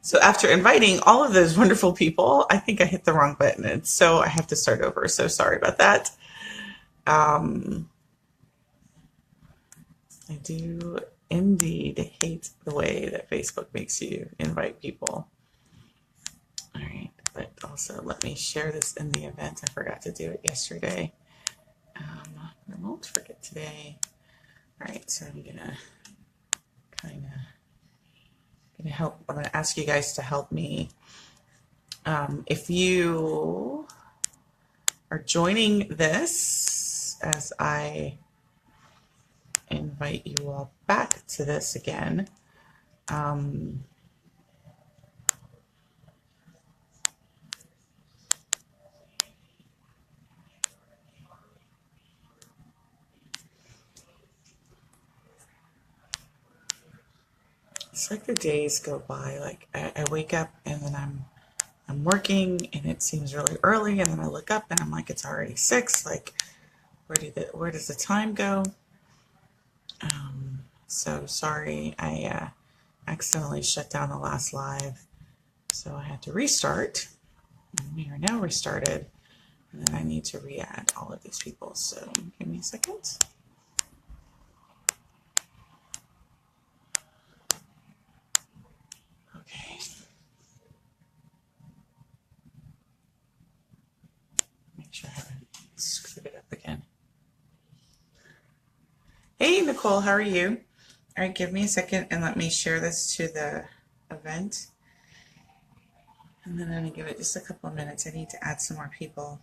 So after inviting all of those wonderful people, I think I hit the wrong button, and so I have to start over. So sorry about that. Um, I do indeed hate the way that Facebook makes you invite people. All right, but also let me share this in the event. I forgot to do it yesterday. I won't forget today. All right, so I'm gonna help. I'm gonna ask you guys to help me. If you are joining this as I invite you all back to this again. It's like the days go by. Like I wake up and then I'm working and it seems really early, and then I look up and I'm like, it's already 6. Like where does the time go? So sorry, I accidentally shut down the last live, so I had to restart. And we are now restarted, and then I need to re-add all of these people. So give me a second. Okay. Make sure I haven't screwed it up again. Hey Nicole, how are you? All right, give me a second and let me share this to the event. And then I'm going to give it just a couple of minutes. I need to add some more people.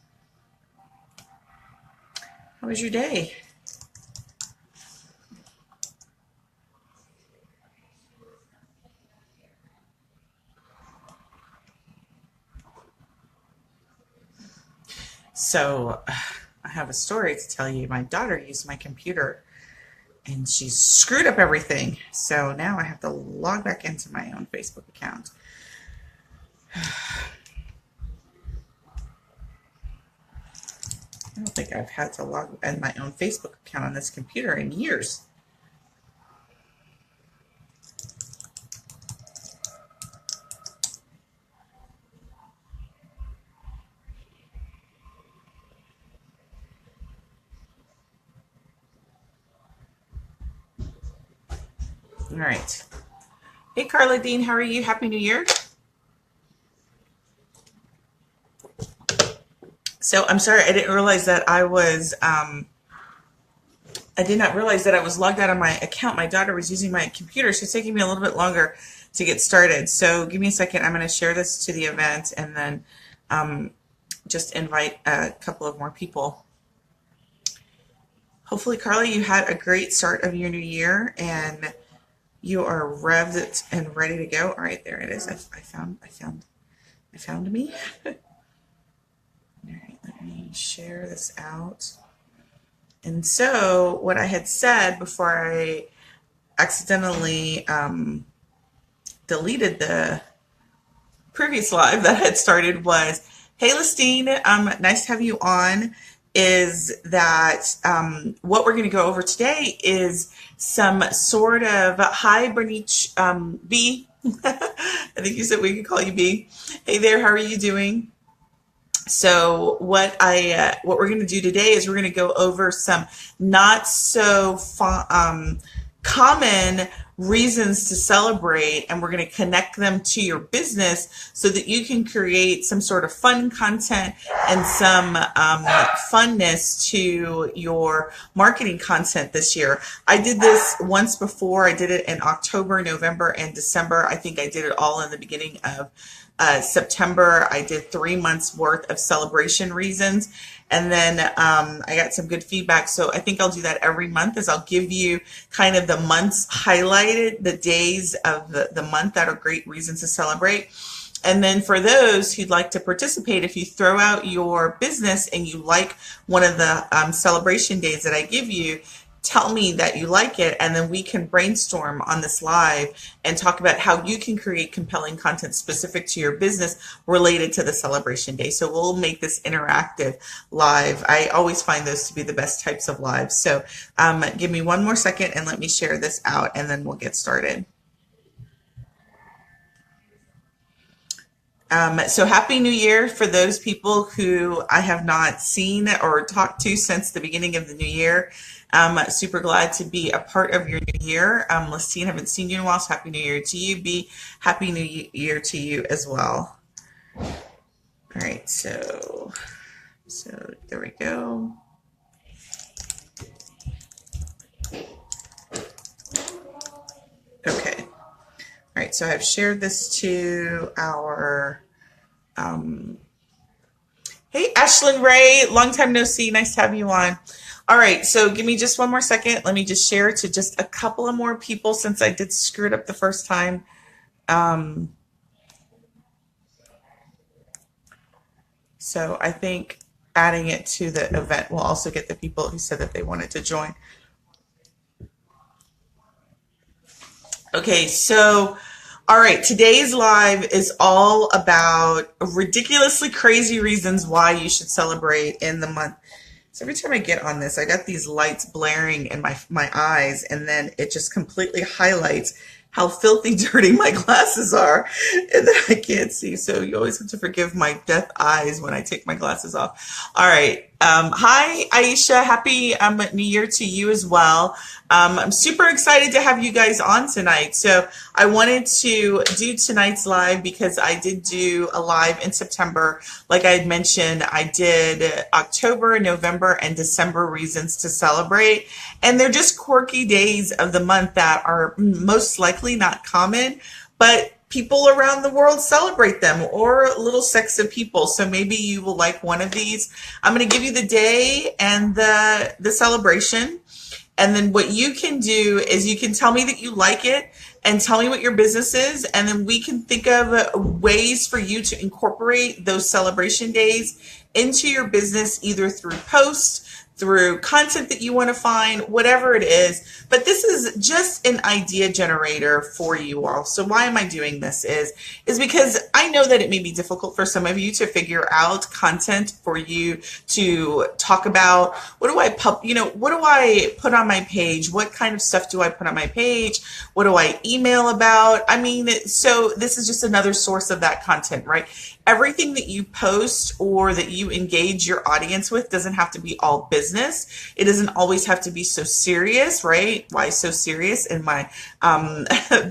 How was your day? So I have a story to tell you. My daughter used my computer and she screwed up everything. So now I have to log back into my own Facebook account. I don't think I've had to log in my own Facebook account on this computer in years. All right. Hey, Carla Dean, how are you? Happy New Year. So I'm sorry, I didn't realize that I did not realize that I was logged out of my account. My daughter was using my computer, so it's taking me a little bit longer to get started. So give me a second. I'm going to share this to the event and then just invite a couple of more people. Hopefully, Carla, you had a great start of your new year and you are revved and ready to go. All right, there it is. I found me. All right, let me share this out. And so what I had said before I accidentally deleted the previous live that I had started was, hey, Listine, nice to have you on, is that what we're going to go over today is some sort of, hi, Bernice B. I think you said we could call you B. Hey there, how are you doing? So what we're going to do today is we're going to go over some not so common reasons to celebrate, and we're going to connect them to your business so that you can create some sort of fun content and some funness to your marketing content this year. I did this once before. I did it in October, November, and December. I think I did it all in the beginning of September. I did 3 months worth of celebration reasons. And then I got some good feedback. So I think I'll do that every month, as I'll give you kind of the months highlighted, the days of the month that are great reasons to celebrate. And then for those who'd like to participate, if you throw out your business and you like one of the celebration days that I give you, tell me that you like it, and then we can brainstorm on this live and talk about how you can create compelling content specific to your business related to the celebration day. So we'll make this interactive live. I always find those to be the best types of lives. So give me one more second and let me share this out, and then we'll get started. So happy New Year for those people who I have not seen or talked to since the beginning of the new year. I'm super glad to be a part of your new year. Listine, haven't seen you in a while, so happy New Year to you. Be happy New Year to you as well. All right, so there we go. Okay. All right, so I've shared this to our hey, Ashlyn Ray, long time no see. Nice to have you on. All right, so give me just one more second. Let me just share to just a couple of more people since I did screw it up the first time. So I think adding it to the event will also get the people who said that they wanted to join. Okay, so all right, today's live is all about ridiculously crazy reasons why you should celebrate in the month. So every time I get on this, I got these lights blaring in my eyes, and then it just completely highlights how filthy dirty my glasses are, and then I can't see. So you always have to forgive my death eyes when I take my glasses off. All right. Hi, Aisha. Happy New Year to you as well. I'm super excited to have you guys on tonight. So I wanted to do tonight's live because I did do a live in September. Like I had mentioned, I did October, November, and December reasons to celebrate. And they're just quirky days of the month that are most likely not common, but people around the world celebrate them, or little sects of people. So maybe you will like one of these. I'm going to give you the day and the celebration. And then what you can do is you can tell me that you like it and tell me what your business is. And then we can think of ways for you to incorporate those celebration days into your business, either through posts, through content that you want to find, whatever it is. But this is just an idea generator for you all. So why am I doing this is because I know that it may be difficult for some of you to figure out content for you to talk about. What do I what do I put on my page? What kind of stuff do I put on my page? What do I email about? I mean, so this is just another source of that content, right? Everything that you post or that you engage your audience with doesn't have to be all business. It doesn't always have to be so serious, right? Why so serious? In my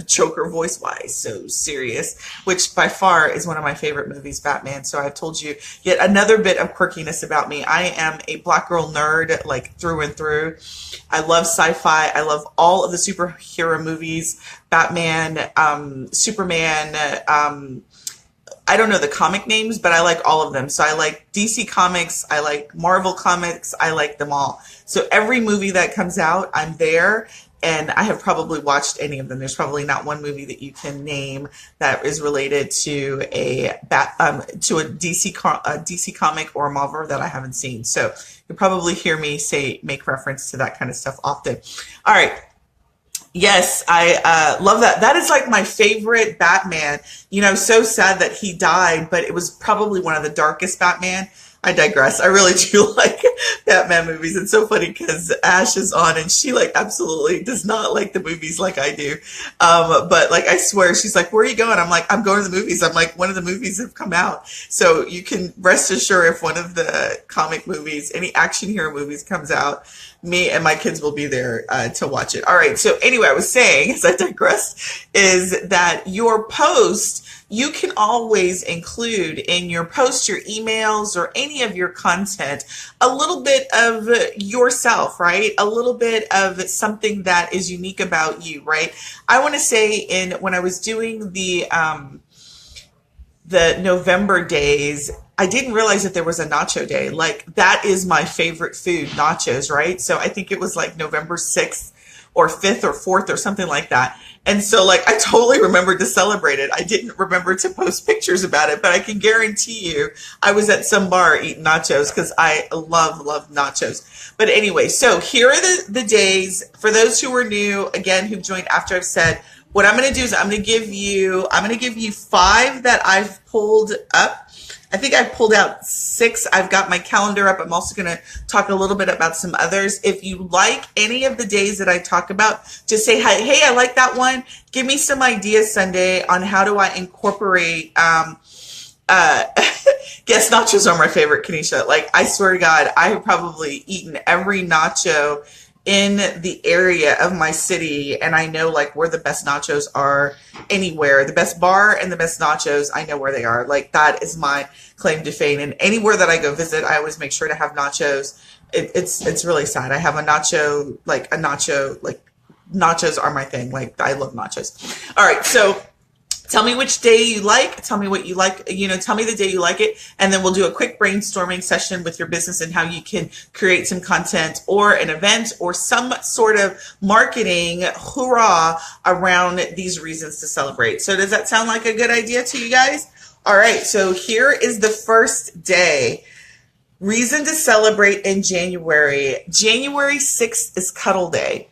choker voice, why so serious? Which by far is one of my favorite movies, Batman. So I've told you yet another bit of quirkiness about me. I am a black girl nerd, like through and through. I love sci-fi. I love all of the superhero movies, Batman, Superman, I don't know the comic names, but I like all of them. So I like DC Comics, I like Marvel Comics, I like them all. So every movie that comes out, I'm there, and I have probably watched any of them. There's probably not one movie that you can name that is related to a DC comic or a Marvel that I haven't seen. So you'll probably hear me make reference to that kind of stuff often. All right. Yes, I love that. That is like my favorite Batman. You know, so sad that he died, but it was probably one of the darkest Batman. I digress. I really do like Batman movies. It's so funny because Ash is on and she like absolutely does not like the movies like I do. But like I swear, she's like, "Where are you going?" I'm like, "I'm going to the movies." I'm like, one of the movies have come out. So you can rest assured if one of the comic movies, any action hero movies comes out, me and my kids will be there to watch it. All right. So anyway, I was saying, as I digress, is that your post, you can always include in your posts, your emails, or any of your content, a little bit of yourself, right? A little bit of something that is unique about you, right? I want to say when I was doing the November days, I didn't realize that there was a nacho day. Like, that is my favorite food, nachos, right? So I think it was like November 6th or 5th or 4th or something like that. And so like I totally remembered to celebrate it. I didn't remember to post pictures about it, but I can guarantee you I was at some bar eating nachos because I love nachos. But anyway, so here are the days for those who are new, again, who joined after I've said. What I'm going to do is I'm going to give you 5 that I've pulled up. I think I've pulled out 6. I've got my calendar up. I'm also going to talk a little bit about some others. If you like any of the days that I talk about, just say, hey, I like that one. Give me some ideas Sunday on how do I incorporate uh, Guess nachos are my favorite, Kanisha. Like, I swear to God, I have probably eaten every nacho in the area of my city, and I know like where the best nachos are anywhere. The best bar and the best nachos, I know where they are. Like, that is my claim to fame. And anywhere that I go visit, I always make sure to have nachos. It's really sad. I have a nacho, like nachos are my thing. Like, I love nachos. All right, so tell me which day you like. Tell me what you like. Tell me the day you like it. And then we'll do a quick brainstorming session with your business and how you can create some content or an event or some sort of marketing hoorah around these reasons to celebrate. So does that sound like a good idea to you guys? All right. So here is the first day. Reason to celebrate in January. January 6th is Cuddle Day,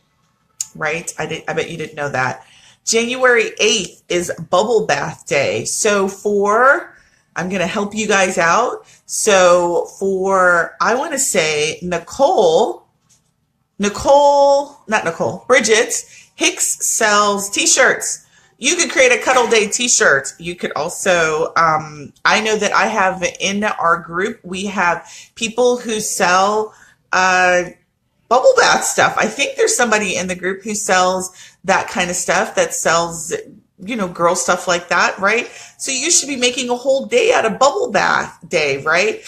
right? I bet you didn't know that. January 8th is Bubble Bath Day. So I'm going to help you guys out. So I want to say Bridget Hicks sells t-shirts. You could create a Cuddle Day t-shirt. You could also, I know that I have in our group, we have people who sell, bubble bath stuff. I think there's somebody in the group who sells that kind of stuff, that sells, girl stuff like that, right? So you should be making a whole day out of Bubble Bath Day, right?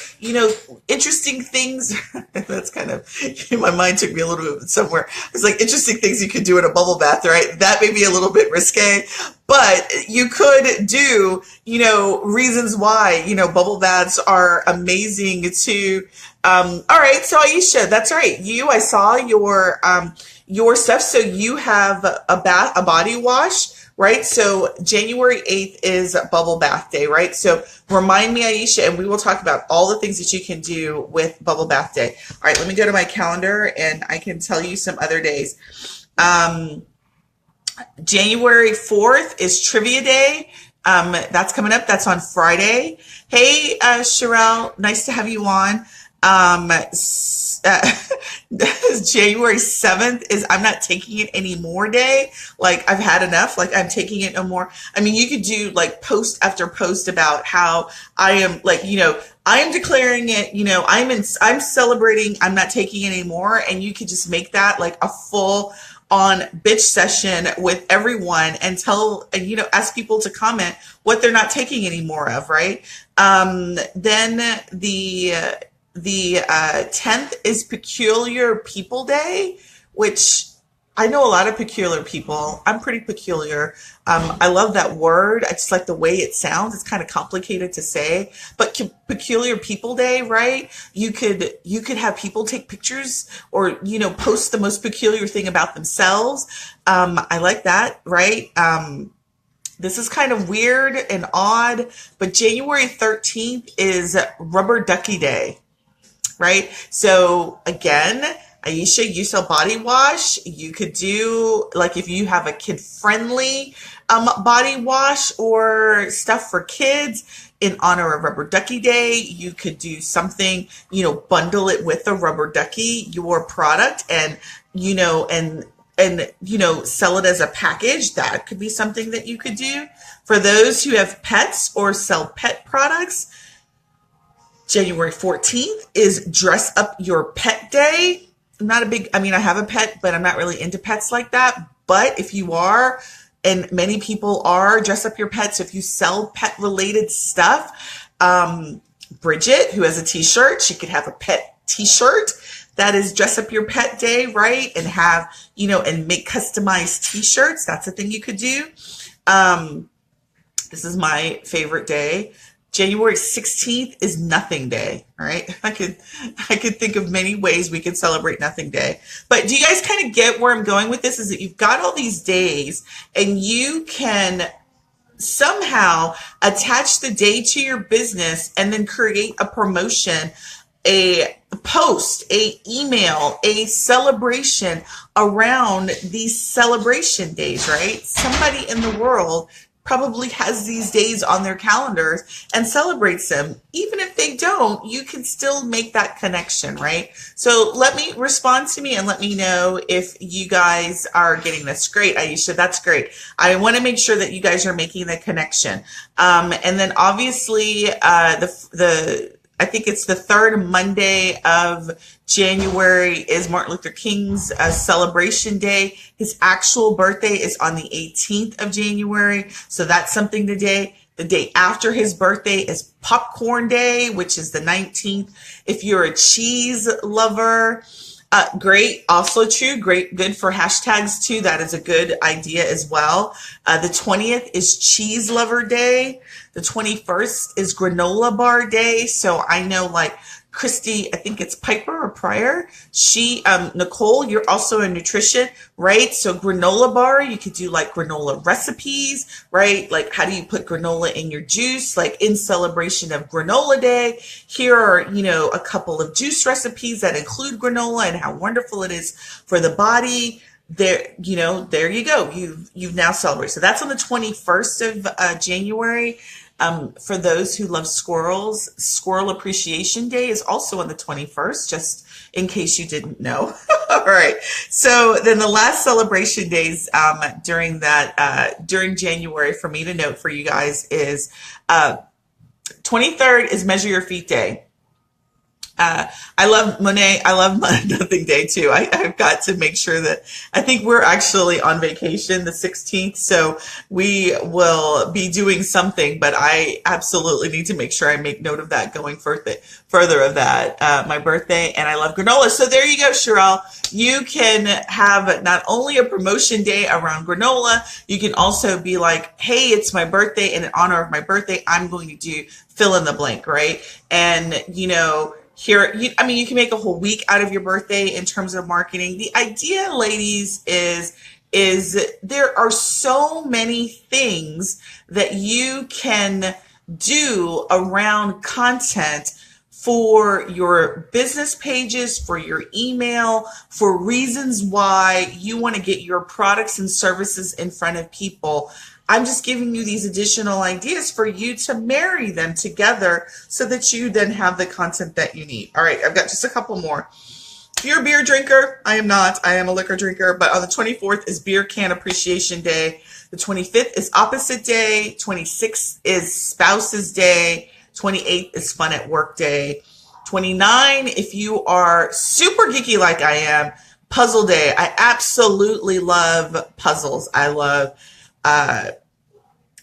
Interesting things. That's kind of, my mind took me a little bit somewhere. It's like interesting things you could do in a bubble bath, right? That may be a little bit risque, but you could do, reasons why, bubble baths are amazing too. All right. So Aisha, that's right. I saw your stuff. So you have a body wash, right? So January 8th is Bubble Bath Day, right? So remind me, Aisha, and we will talk about all the things that you can do with Bubble Bath Day. All right, let me go to my calendar and I can tell you some other days. January 4th is Trivia Day. That's coming up. That's on Friday. Hey, Sherelle, nice to have you on. January 7th is I'm not taking it anymore day. Like, I've had enough. Like, I'm taking it no more. I mean, you could do like post after post about how I am like, I am declaring it, I'm celebrating, I'm not taking it anymore. And you could just make that like a full on bitch session with everyone and ask people to comment what they're not taking any more of, right? Then the 10th is Peculiar People Day, which I know a lot of peculiar people. I'm pretty peculiar. I love that word. I just like the way it sounds. It's kind of complicated to say, but Peculiar People Day, right? You could have people take pictures or, post the most peculiar thing about themselves. I like that, right? This is kind of weird and odd, but January 13th is Rubber Ducky Day. Right? So again, Aisha, you sell body wash. You could do, like, if you have a kid-friendly body wash or stuff for kids in honor of Rubber Ducky Day, you could do something, bundle it with a Rubber Ducky, your product, and, sell it as a package. That could be something that you could do. For those who have pets or sell pet products, January 14th is Dress Up Your Pet Day. I have a pet, but I'm not really into pets like that. But if you are, and many people are, dress up your pets. So if you sell pet related stuff, Bridget, who has a t-shirt, she could have a pet t-shirt. That is Dress Up Your Pet Day, right? And have, and make customized t-shirts. That's a thing you could do. This is my favorite day. January 16th is Nothing Day. All right. I could think of many ways we could celebrate Nothing Day. But do you guys kind of get where I'm going with this? Is that you've got all these days and you can somehow attach the day to your business and then create a promotion, a post, a email, a celebration around these celebration days, right? Somebody in the world probably has these days on their calendars and celebrates them. Even if they don't, you can still make that connection, right? So let me respond to me and let me know if you guys are getting this. Great, Aisha, that's great. I want to make sure that you guys are making the connection. And then obviously I think it's the third Monday of January is Martin Luther King's celebration day. His actual birthday is on the 18th of January. So that's something today. The day after his birthday is Popcorn Day, which is the 19th. If you're a cheese lover, great. Also true. Great. Good for hashtags too. That is a good idea as well. The 20th is Cheese Lover Day. The 21st is Granola Bar Day. So I know like Christy, I think it's Piper or Pryor. Nicole, you're also in nutrition, right? So granola bar, you could do like granola recipes, right? Like how do you put granola in your juice? Like in celebration of Granola Day, here are, a couple of juice recipes that include granola and how wonderful it is for the body. There you go. You've now celebrated. So that's on the 21st of January. For those who love squirrels, Squirrel Appreciation Day is also on the 21st, just in case you didn't know. All right. So then the last celebration days during January for me to note for you guys is 23rd is Measure Your Feet Day. I love Monet. I love Nothing Day too. I've got to make sure that I think we're actually on vacation the 16th. So we will be doing something, but I absolutely need to make sure I make note of that going further of that, my birthday. And I love granola. So there you go, Sherelle. You can have not only a promotion day around granola, you can also be like, hey, it's my birthday, and in honor of my birthday, I'm going to do fill in the blank, right? And, here, you can make a whole week out of your birthday in terms of marketing. The idea, ladies, is there are so many things that you can do around content for your business pages, for your email, for reasons why you want to get your products and services in front of people. I'm just giving you these additional ideas for you to marry them together so that you then have the content that you need. All right, I've got just a couple more. If you're a beer drinker, I am not. I am a liquor drinker. But on the 24th is Beer Can Appreciation Day. The 25th is Opposite Day. 26th is Spouses Day. 28th is Fun at Work Day. 29, if you are super geeky like I am, Puzzle Day. I absolutely love puzzles. I love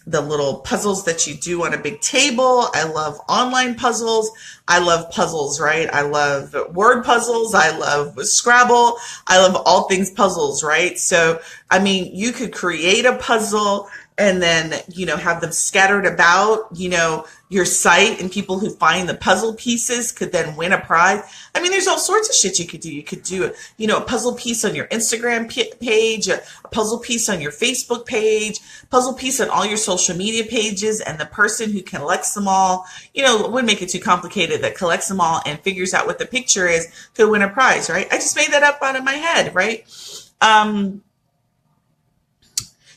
the little puzzles that you do on a big table. I love online puzzles. I love puzzles, right? I love word puzzles. I love Scrabble. I love all things puzzles, right? So, you could create a puzzle and then, have them scattered about, your site, and people who find the puzzle pieces could then win a prize. There's all sorts of shit you could do. You could do, a puzzle piece on your Instagram page, a puzzle piece on your Facebook page, puzzle piece on all your social media pages, and the person who collects them all, wouldn't make it too complicated, that collects them all and figures out what the picture is could win a prize, right? I just made that up out of my head, right?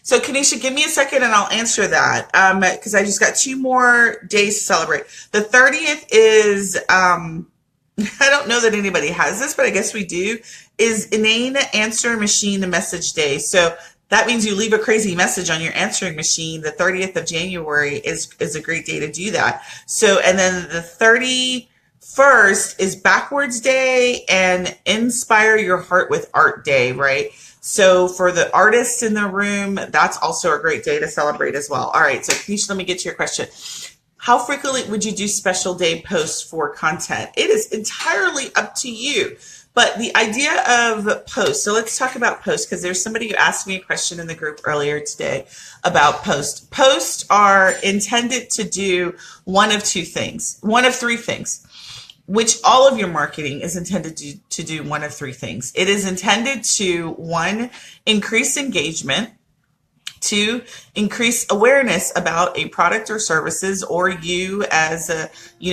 So Kanisha, give me a second and I'll answer that because I just got 2 more days to celebrate. The 30th is, I don't know that anybody has this, but I guess we do, is Inane Answer Machine Message Day. So that means you leave a crazy message on your answering machine. The 30th of January is a great day to do that. So, and then the 31st is Backwards Day and Inspire Your Heart with Art Day, right? So for the artists in the room, that's also a great day to celebrate as well. All right, so Kanisha, let me get to your question. How frequently would you do special day posts for content? It is entirely up to you. But the idea of posts, so let's talk about posts because there's somebody who asked me a question in the group earlier today about posts. Posts are intended to do one of 3 things. Which all of your marketing is intended to do one of 3 things. It is intended to, 1, increase engagement, 2, increase awareness about a product or services or you as a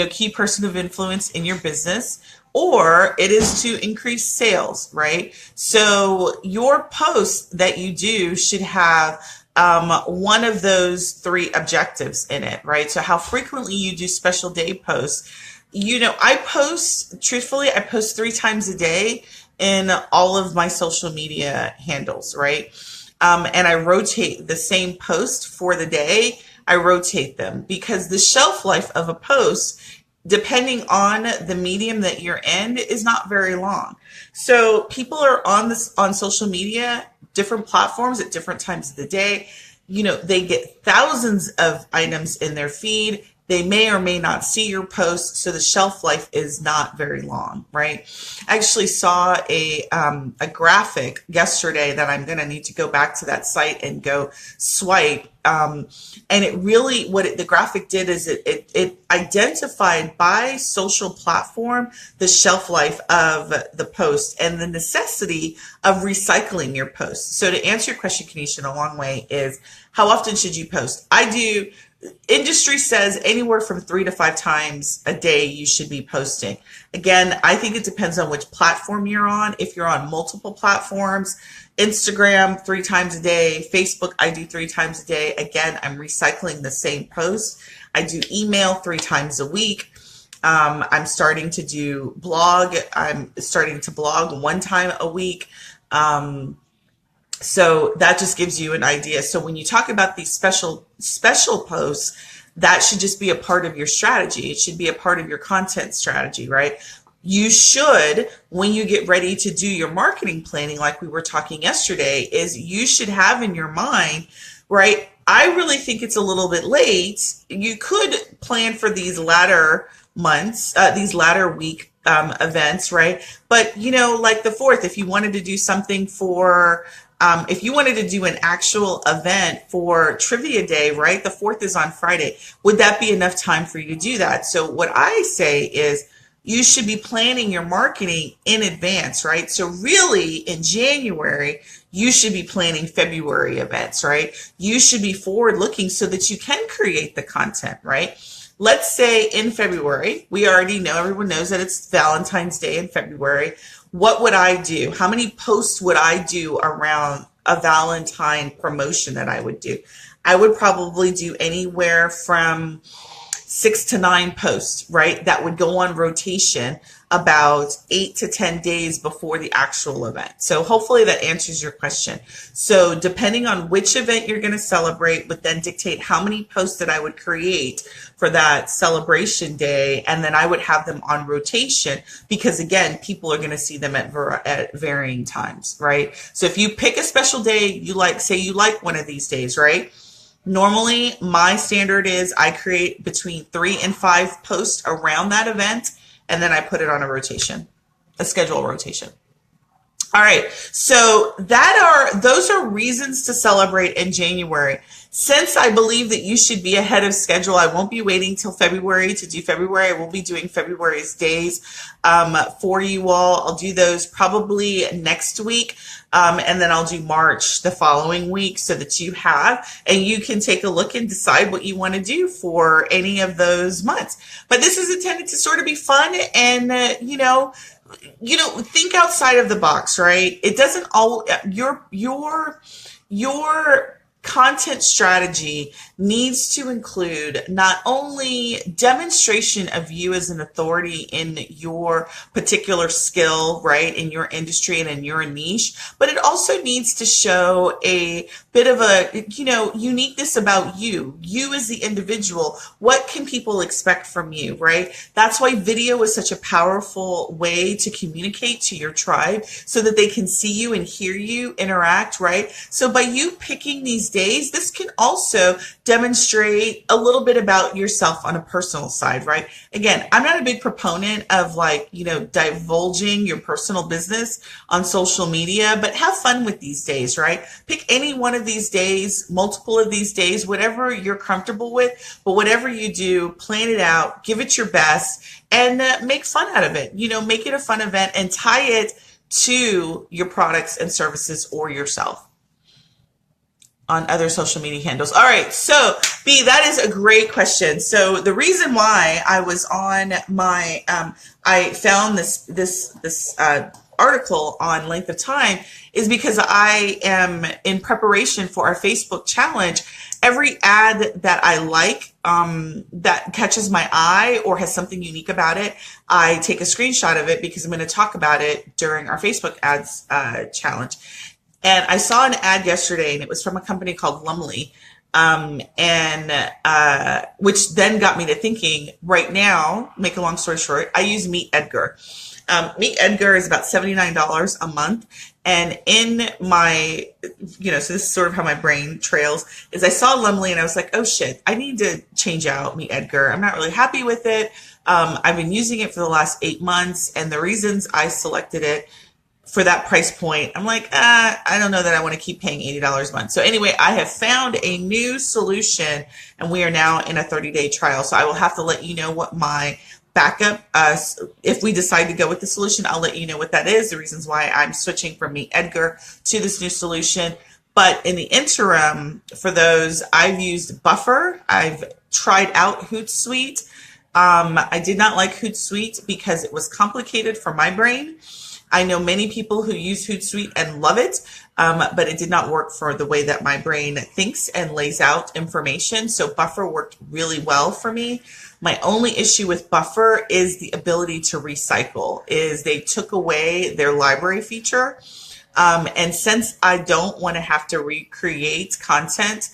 key person of influence in your business, or it is to increase sales, right? So your posts that you do should have one of those three objectives in it, right? So how frequently you do special day posts. I post, truthfully, I post 3 times a day in all of my social media handles, right? And I rotate the same post for the day. I rotate them because the shelf life of a post, depending on the medium that you're in, is not very long. So people are on social media, different platforms at different times of the day. They get thousands of items in their feed. They may or may not see your post, so the shelf life is not very long, right? I actually saw a graphic yesterday that I'm going to need to go back to that site and go swipe. And it really, the graphic did is it identified by social platform the shelf life of the post and the necessity of recycling your post. So to answer your question, Kanisha, in a long way is, how often should you post? Industry says anywhere from 3 to 5 times a day you should be posting. Again, I think it depends on which platform you're on. If you're on multiple platforms, Instagram 3 times a day, Facebook I do 3 times a day. Again, I'm recycling the same post. I do email 3 times a week. I'm starting to do blog. I'm starting to blog 1 time a week. So that just gives you an idea. So when you talk about these special posts, that should just be a part of your strategy. It should be a part of your content strategy, right? You should, when you get ready to do your marketing planning, like we were talking yesterday, is you should have in your mind, right? I really think it's a little bit late. You could plan for these latter months, these latter week events, right? But, like the 4th, if you wanted to do something for if you wanted to do an actual event for Trivia Day, right? The 4th is on Friday. Would that be enough time for you to do that? So what I say is you should be planning your marketing in advance, right? So really in January, you should be planning February events, right? You should be forward looking so that you can create the content, right? Let's say in February, we already know, everyone knows that it's Valentine's Day in February. What would I do? How many posts would I do around a Valentine promotion that I would do? I would probably do anywhere from 6 to 9 posts, right? That would go on rotation about 8 to 10 days before the actual event. So hopefully that answers your question. So depending on which event you're going to celebrate would then dictate how many posts that I would create for that celebration day. And then I would have them on rotation because again, people are going to see them at varying times, right? So if you pick a special day, say you like one of these days, right? Normally my standard is I create between 3 and 5 posts around that event. And then I put it on a schedule rotation. All right. So those are reasons to celebrate in January. Since I believe that you should be ahead of schedule, I won't be waiting till February to do February. I will be doing February's days for you all. I'll do those probably next week. And then I'll do March the following week so that you can take a look and decide what you want to do for any of those months. But this is intended to sort of be fun and, think outside of the box, right? It doesn't all, your content strategy needs to include not only demonstration of you as an authority in your particular skill, right, in your industry and in your niche, but it also needs to show a bit of a, uniqueness about you as the individual. What can people expect from you, right? That's why video is such a powerful way to communicate to your tribe so that they can see you and hear you interact, right? So by you picking these days, this can also demonstrate a little bit about yourself on a personal side, right? Again, I'm not a big proponent of divulging your personal business on social media, but have fun with these days, right? Pick any one of these days, multiple of these days, whatever you're comfortable with, but whatever you do, plan it out, give it your best, and make fun out of it. Make it a fun event and tie it to your products and services or yourself on other social media handles. All right. So B, that is a great question. So the reason why I was on my, I found this article on length of time is because I am in preparation for our Facebook challenge. Every ad that I like, that catches my eye or has something unique about it, I take a screenshot of it because I'm going to talk about it during our Facebook ads challenge. And I saw an ad yesterday, and it was from a company called Lumley, which then got me to thinking. Right now, make a long story short, I use Meet Edgar. Meet Edgar is about $79 a month. And in my, so this is sort of how my brain trails, is I saw Lumley and I was like, oh shit, I need to change out Meet Edgar. I'm not really happy with it. I've been using it for the last 8 months, and the reasons I selected it for that price point, I'm like, I don't know that I want to keep paying $80 a month. So anyway, I have found a new solution, and we are now in a 30-day trial. So I will have to let you know what my backup, if we decide to go with the solution, I'll let you know what that is, the reasons why I'm switching from Meet Edgar to this new solution. But in the interim, for those, I've used Buffer. I've tried out Hootsuite. I did not like Hootsuite because it was complicated for my brain. I know many people who use Hootsuite and love it, but it did not work for the way that my brain thinks and lays out information. So Buffer worked really well for me. My only issue with Buffer is the ability to recycle, is they took away their library feature. And since I don't want to have to recreate content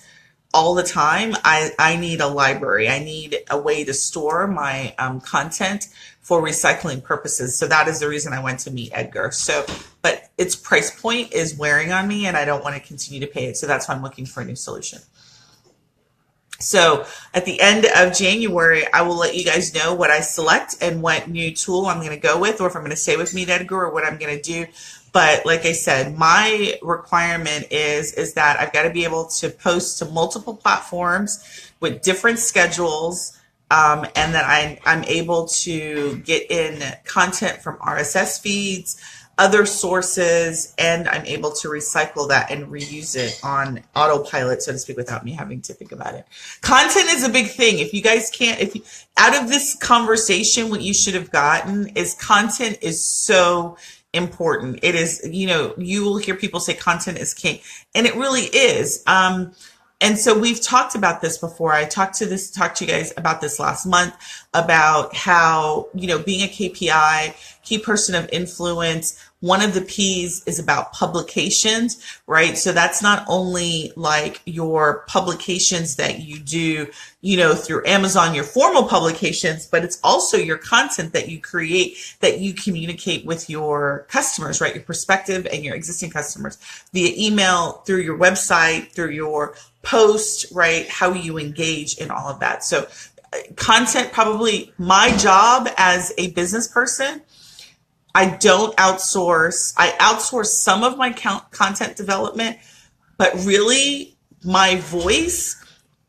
all the time, I need a library. I need a way to store my content for recycling purposes. So that is the reason I went to Meet Edgar. So, but its price point is wearing on me and I don't want to continue to pay it. So that's why I'm looking for a new solution. So at the end of January, I will let you guys know what I select and what new tool I'm going to go with, or if I'm going to stay with Meet Edgar, or what I'm going to do. But like I said, my requirement is that I've got to be able to post to multiple platforms with different schedules, and that I'm able to get in content from RSS feeds, other sources, and I'm able to recycle that and reuse it on autopilot, so to speak, without me having to think about it. Content is a big thing. If you guys can't, out of this conversation, what you should have gotten is content is so important. It is, you will hear people say content is king, and it really is. And so we've talked about this before. I talked to you guys about this last month, about how, being a KPI, key person of influence, one of the P's is about publications, right? So that's not only like your publications that you do, through Amazon, your formal publications, but it's also your content that you create, that you communicate with your customers, right? Your prospective and your existing customers via email, through your website, through your post, right? How you engage in all of that. So content, probably my job as a business person, I don't outsource. I outsource some of my content development, but really my voice,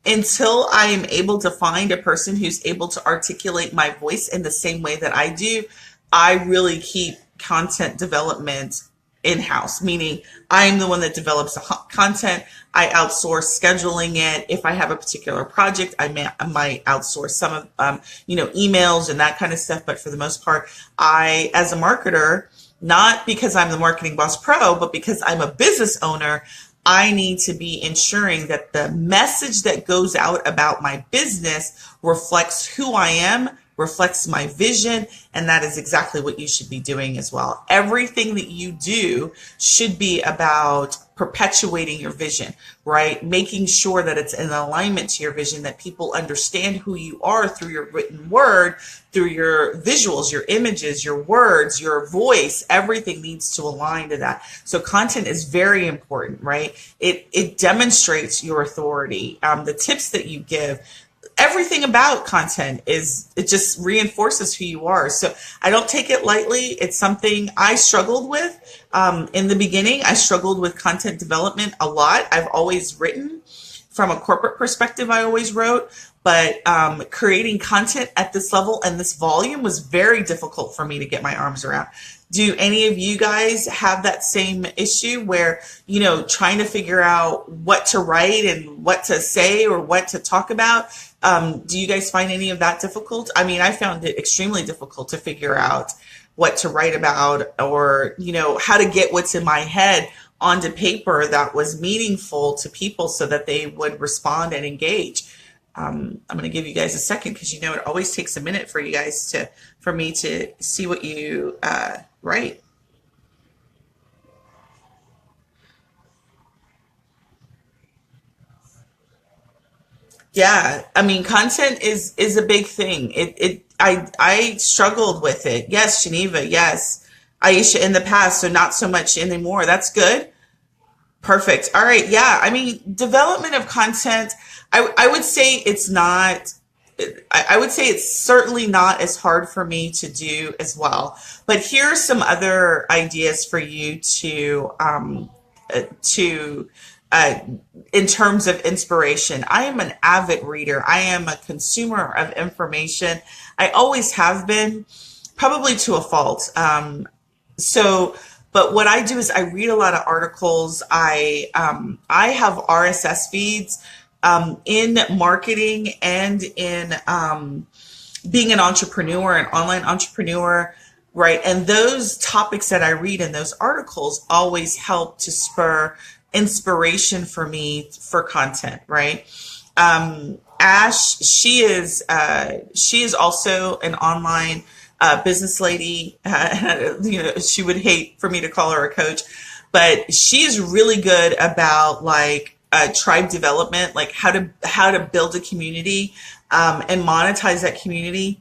until I am able to find a person who's able to articulate my voice in the same way that I do, I really keep content development in-house, meaning I'm the one that develops the content. I outsource scheduling it. If I have a particular project, I might outsource some of, emails and that kind of stuff. But for the most part, I, as a marketer, not because I'm the Marketing Boss Pro, but because I'm a business owner, I need to be ensuring that the message that goes out about my business reflects who I am, reflects my vision, and that is exactly what you should be doing as well. Everything that you do should be about perpetuating your vision, right? Making sure that it's in alignment to your vision, that people understand who you are through your written word, through your visuals, your images, your words, your voice. Everything needs to align to that. So content is very important, right? It demonstrates your authority. The tips that you give, everything about content it just reinforces who you are. So I don't take it lightly. It's something I struggled with. In the beginning, I struggled with content development a lot. I've always written from a corporate perspective. I always wrote, but creating content at this level and this volume was very difficult for me to get my arms around. Do any of you guys have that same issue where, trying to figure out what to write and what to say or what to talk about? Do you guys find any of that difficult? I mean, I found it extremely difficult to figure out what to write about, or, how to get what's in my head onto paper that was meaningful to people so that they would respond and engage. I'm going to give you guys a second because it always takes a minute for you guys for me to see what you write. Yeah, I mean, content is a big thing. I struggled with it. Yes, Geneva. Yes, Aisha in the past, so not so much anymore. That's good. Perfect. All right. Yeah. I mean, development of content, I would say it's not, I would say it's certainly not as hard for me to do as well. But here are some other ideas for you to, uh, in terms of inspiration. I am an avid reader. I am a consumer of information. I always have been, probably to a fault. So, but what I do is I read a lot of articles. I have RSS feeds in marketing and in being an entrepreneur, an online entrepreneur, right? And those topics that I read in those articles always help to spur inspiration for me for content, right? Ash, she is also an online business lady. She would hate for me to call her a coach, but she is really good about like tribe development, like how to build a community and monetize that community.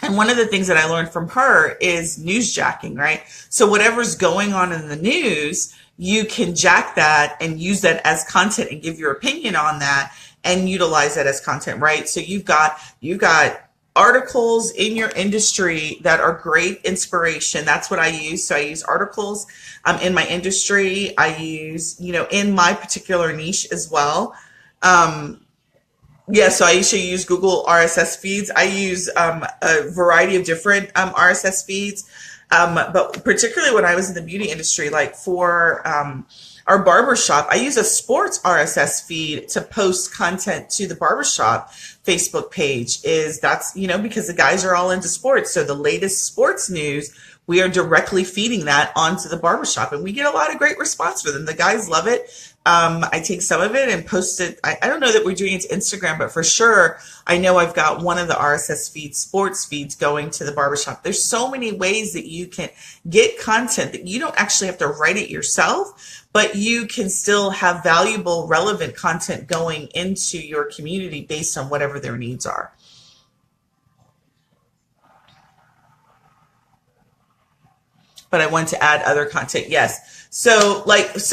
And one of the things that I learned from her is newsjacking, right? So whatever's going on in the news, you can jack that and use that as content and give your opinion on that and utilize that as content, right? So you've got articles in your industry that are great inspiration. That's what I use. So I use articles in my industry. I use, in my particular niche as well. Yeah, so I usually use Google RSS feeds. I use a variety of different RSS feeds. But particularly when I was in the beauty industry, like for our barbershop, I use a sports RSS feed to post content to the barbershop Facebook page. Because the guys are all into sports. So the latest sports news, we are directly feeding that onto the barbershop, and we get a lot of great response for them. The guys love it. I take some of it and post it. I don't know that we're doing it to Instagram, but for sure, I know I've got one of the RSS feeds, sports feeds, going to the barbershop. There's so many ways that you can get content that you don't actually have to write it yourself, but you can still have valuable, relevant content going into your community based on whatever their needs are. But I want to add other content. Yes. So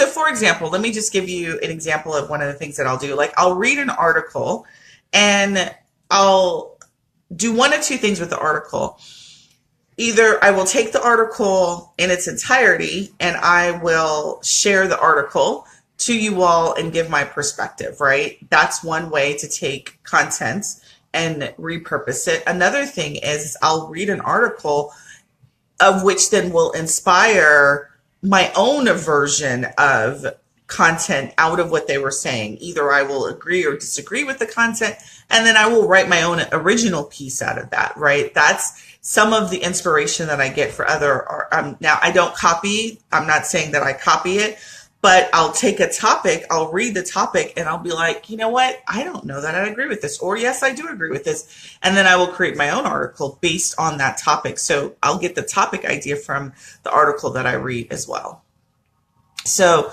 for example, let me just give you an example of one of the things that I'll do. Like I'll read an article and I'll do one of two things with the article. Either I will take the article in its entirety and I will share the article to you all and give my perspective, right? That's one way to take content and repurpose it. Another thing is I'll read an article of which then will inspire my own version of content out of what they were saying. Either I will agree or disagree with the content, and then I will write my own original piece out of that, right? That's some of the inspiration that I get for other, now I don't copy. I'm not saying that I copy it, but I'll take a topic, I'll read the topic, and I'll be like, you know what? I don't know that I agree with this, or yes, I do agree with this. And then I will create my own article based on that topic. So I'll get the topic idea from the article that I read as well. So,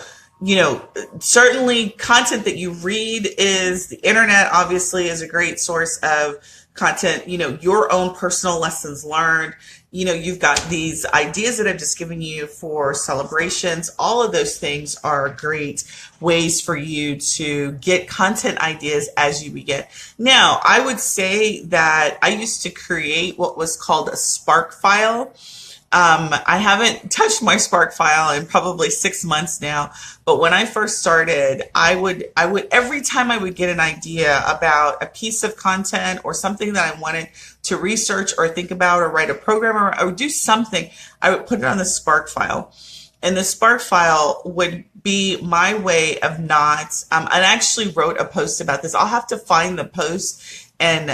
certainly content that you read is the internet, obviously, is a great source of content, your own personal lessons learned. You've got these ideas that I've just given you for celebrations. All of those things are great ways for you to get content ideas as you begin. Now, I would say that I used to create what was called a Spark file. I haven't touched my Spark file in probably 6 months now, but when I first started, I would every time I would get an idea about a piece of content or something that I wanted to research or think about or write a program or do something, I would put it on the Spark file. And the Spark file would be my way of not, I actually wrote a post about this. I'll have to find the post and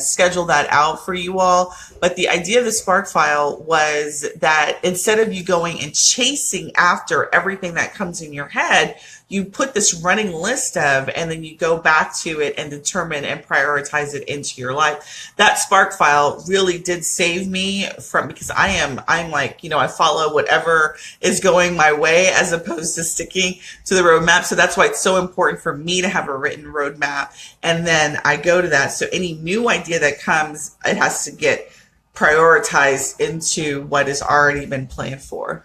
schedule that out for you all. But the idea of the Spark file was that instead of you going and chasing after everything that comes in your head, you put this running list of, and then you go back to it and determine and prioritize it into your life. That Spark file really did save me from, because I'm like, I follow whatever is going my way as opposed to sticking to the roadmap. So that's why it's so important for me to have a written roadmap. And then I go to that. So any new idea that comes, it has to get prioritized into what has already been planned for.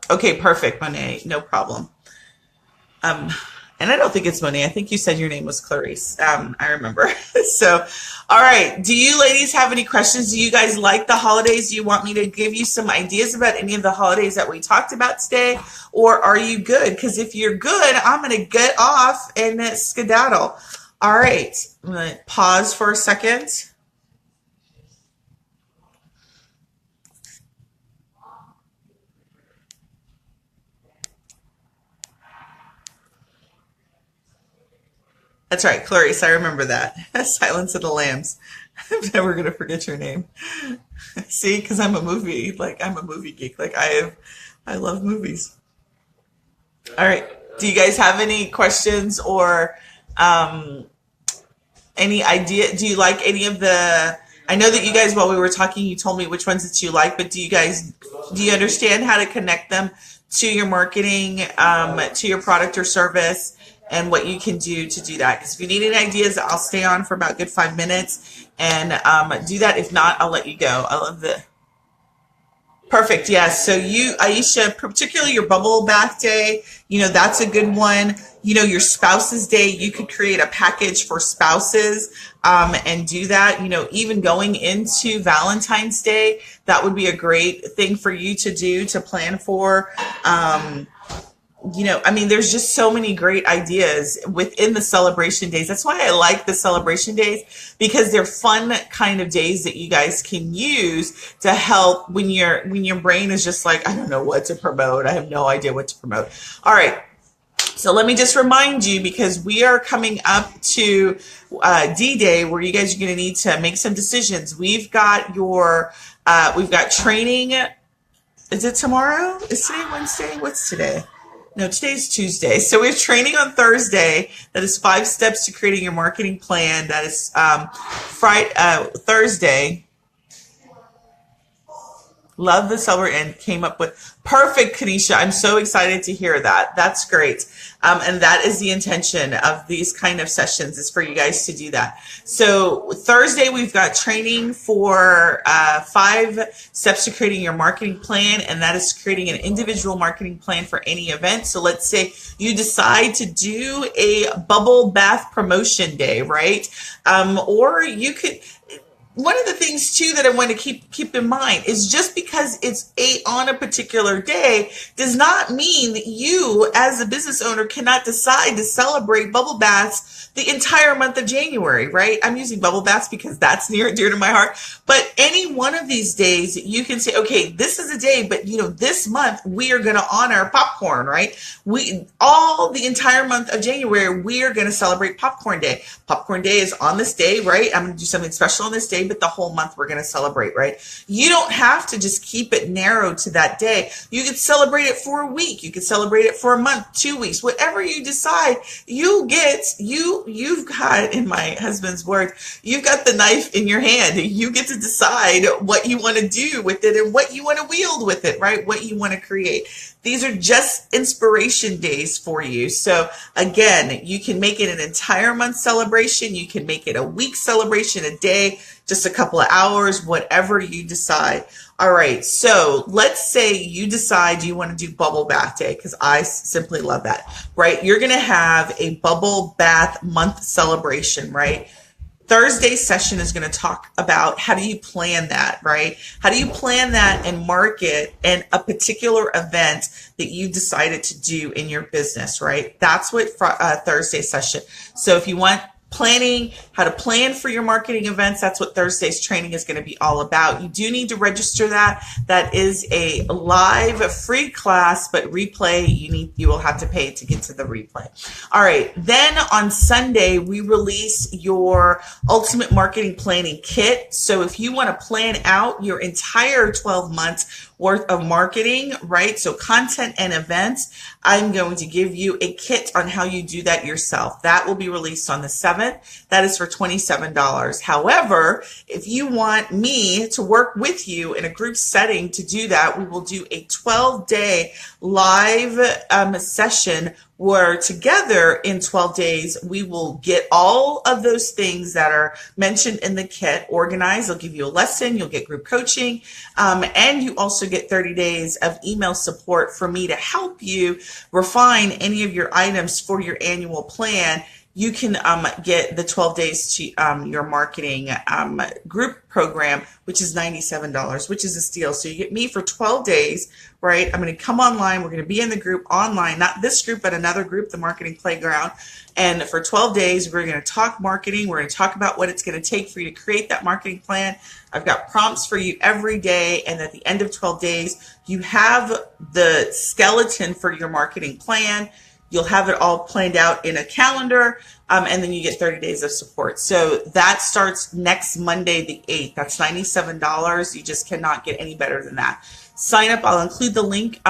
Okay, perfect, Monet. No problem. And I don't think it's Monet. I think you said your name was Clarice. I remember. So, all right. Do you ladies have any questions? Do you guys like the holidays? Do you want me to give you some ideas about any of the holidays that we talked about today? Or are you good? Because if you're good, I'm going to get off and skedaddle. All right. I'm going to pause for a second. That's right, Clarice. I remember that. Silence of the Lambs. I'm never gonna forget your name. See, because I'm a movie geek. I love movies. All right. Do you guys have any questions or any idea? Do you like any of the? I know that you guys, while we were talking, you told me which ones that you like, but do you understand how to connect them to your marketing, to your product or service? And what you can do to do that. Because if you need any ideas, I'll stay on for about a good 5 minutes and do that. If not, I'll let you go. I love the perfect. Yes. So Aisha, particularly your bubble bath day, that's a good one. Your spouse's day, you could create a package for spouses and do that. Even going into Valentine's Day, that would be a great thing for you to do, to plan for. There's just so many great ideas within the celebration days. That's why I like the celebration days, because they're fun kind of days that you guys can use to help when your brain is just like, I don't know what to promote. I have no idea what to promote. All right. So let me just remind you, because we are coming up to D-Day, where you guys are going to need to make some decisions. We've got training. Is it tomorrow? Is today Wednesday? What's today? No, today's Tuesday. So we have training on Thursday. That is 5 steps to creating your marketing plan. That is Thursday. Love the seller and came up with perfect, Kanisha. I'm so excited to hear that. That's great. And that is the intention of these kind of sessions, is for you guys to do that. So Thursday, we've got training for 5 steps to creating your marketing plan. And that is creating an individual marketing plan for any event. So let's say you decide to do a bubble bath promotion day, right? Or you could... One of the things too that I want to keep in mind is, just because it's on a particular day does not mean that you as a business owner cannot decide to celebrate bubble baths the entire month of January, right? I'm using bubble baths because that's near and dear to my heart. But any one of these days you can say, okay, this is a day, but this month we are going to honor popcorn, right? The entire month of January, we are going to celebrate Popcorn Day. Popcorn Day is on this day, right? I'm going to do something special on this day, but the whole month we're going to celebrate, right? You don't have to just keep it narrow to that day. You could celebrate it for a week. You could celebrate it for a month, 2 weeks, whatever you decide. You've got, in my husband's words, you've got the knife in your hand. You get to decide what you want to do with it and what you want to wield with it, right? What you want to create. These are just inspiration days for you. So again, you can make it an entire month celebration. You can make it a week celebration, a day, just a couple of hours, whatever you decide. All right. So let's say you decide you want to do bubble bath day, because I simply love that, right? You're going to have a bubble bath month celebration, right? Thursday's session is going to talk about how do you plan that, right? How do you plan that and market and a particular event that you decided to do in your business, right? That's what Thursday session. So if you want planning, how to plan for your marketing events. That's what Thursday's training is going to be all about. You do need to register that. That is a live free class, but replay, you will have to pay to get to the replay. All right. Then on Sunday, we release your Ultimate Marketing Planning Kit. So if you want to plan out your entire 12 months worth of marketing, right? So content and events, I'm going to give you a kit on how you do that yourself. That will be released on the 7th. That is for $27. However, if you want me to work with you in a group setting to do that, we will do a 12-day live session where together in 12 days, we will get all of those things that are mentioned in the kit organized. They'll give you a lesson, you'll get group coaching, and you also get 30 days of email support for me to help you refine any of your items for your annual plan. You can get the 12 days to your marketing group program, which is $97, which is a steal. So you get me for 12 days, right? I'm going to come online. We're going to be in the group online, not this group, but another group, the Marketing Playground. And for 12 days, we're going to talk marketing. We're going to talk about what it's going to take for you to create that marketing plan. I've got prompts for you every day. And at the end of 12 days, you have the skeleton for your marketing plan. You'll have it all planned out in a calendar, and then you get 30 days of support. So that starts next Monday, the 8th. That's $97. You just cannot get any better than that. Sign up. I'll include the link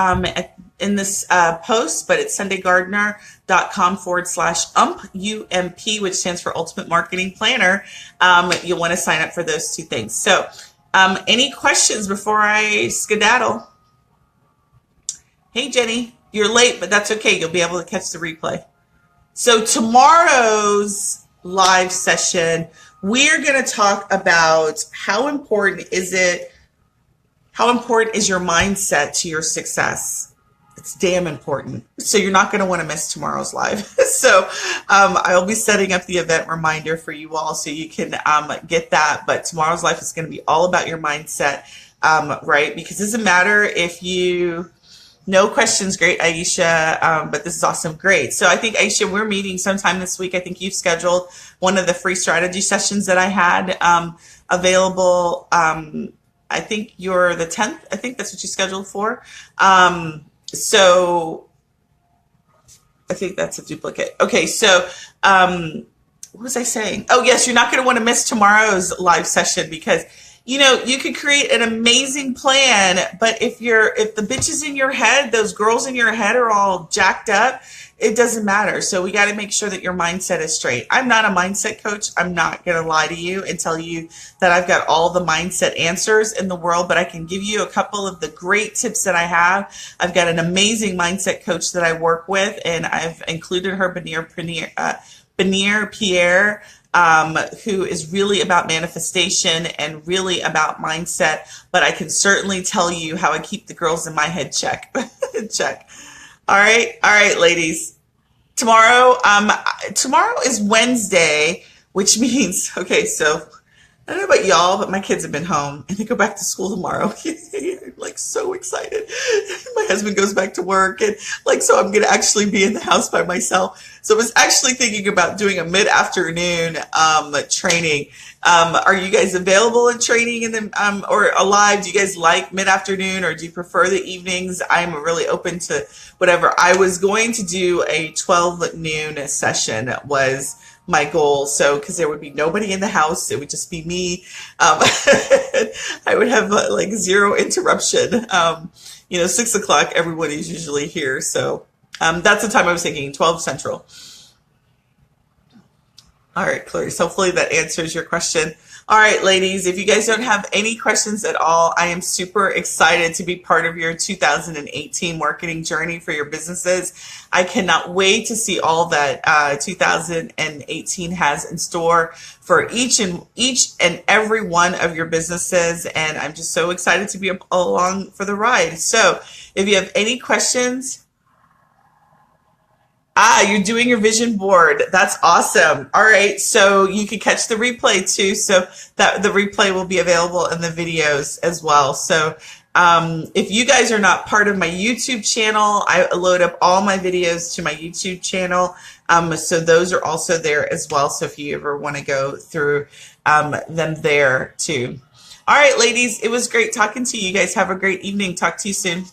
in this post, but it's sundaygardener.com/UMP, UMP, which stands for Ultimate Marketing Planner. You'll want to sign up for those two things. So any questions before I skedaddle? Hey, Jenny. You're late, but that's okay. You'll be able to catch the replay. So tomorrow's live session, we're going to talk about how important is your mindset to your success. It's damn important. So you're not going to want to miss tomorrow's live. So I'll be setting up the event reminder for you all so you can get that. But tomorrow's live is going to be all about your mindset, right? Because it doesn't matter if you... No questions. Great, Aisha. But this is awesome. Great. So I think, Aisha, we're meeting sometime this week. I think you've scheduled one of the free strategy sessions that I had available. I think you're the 10th. I think that's what you scheduled for. So I think that's a duplicate. Okay. So what was I saying? Oh, yes. You're not going to want to miss tomorrow's live session because you know, you could create an amazing plan, but if the bitches in your head, those girls in your head are all jacked up, it doesn't matter. So we got to make sure that your mindset is straight. I'm not a mindset coach. I'm not going to lie to you and tell you that I've got all the mindset answers in the world, but I can give you a couple of the great tips that I have. I've got an amazing mindset coach that I work with, and I've included her, Benier Pierre, who is really about manifestation and really about mindset, but I can certainly tell you how I keep the girls in my head check. Check. All right, ladies. Tomorrow is Wednesday, which means, okay, so I don't know about y'all, but my kids have been home and they go back to school tomorrow. I'm like so excited. My husband goes back to work and so I'm going to actually be in the house by myself. So I was actually thinking about doing a mid-afternoon training. Are you guys available in training or live? Do you guys like mid-afternoon or do you prefer the evenings? I'm really open to whatever. I was going to do a 12 noon session was my goal. So, because there would be nobody in the house, it would just be me. I would have zero interruption. 6 o'clock, everyone is usually here. So, that's the time I was thinking, 12 Central. All right, Clarice, hopefully that answers your question. All right, ladies, if you guys don't have any questions at all, I am super excited to be part of your 2018 marketing journey for your businesses. I cannot wait to see all that 2018 has in store for each and every one of your businesses. And I'm just so excited to be along for the ride. So if you have any questions, you're doing your vision board. That's awesome. All right. So you can catch the replay too. So that the replay will be available in the videos as well. So If you guys are not part of my YouTube channel, I load up all my videos to my YouTube channel. So those are also there as well. So if you ever want to go through them there too. All right, ladies, it was great talking to you. You guys have a great evening. Talk to you soon.